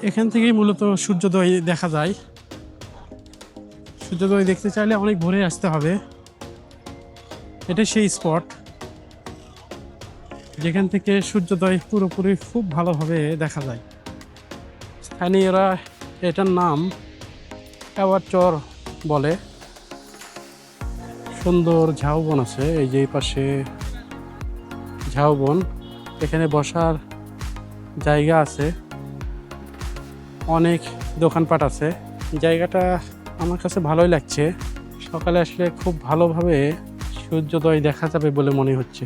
এখান থেকেই মূলত সূর্যোদয় দেখা যায়। সূর্যোদয় দেখতে চাইলে অনেক ভোরে আসতে হবে। এটা সেই স্পট যেখান থেকে সূর্যোদয় পুরোপুরি খুব ভালোভাবে দেখা যায়। স্থানীয়রা এটার নাম টাওয়ার চর বলে। সুন্দর ঝাউবন আছে, এই যে পাশে ঝাউবন, এখানে বসার জায়গা আছে, অনেক দোকানপাট আছে। জায়গাটা আমার কাছে ভালোই লাগছে। সকালে আসলে খুব ভালোভাবে সূর্যোদয় দেখা যাবে বলে মনে হচ্ছে।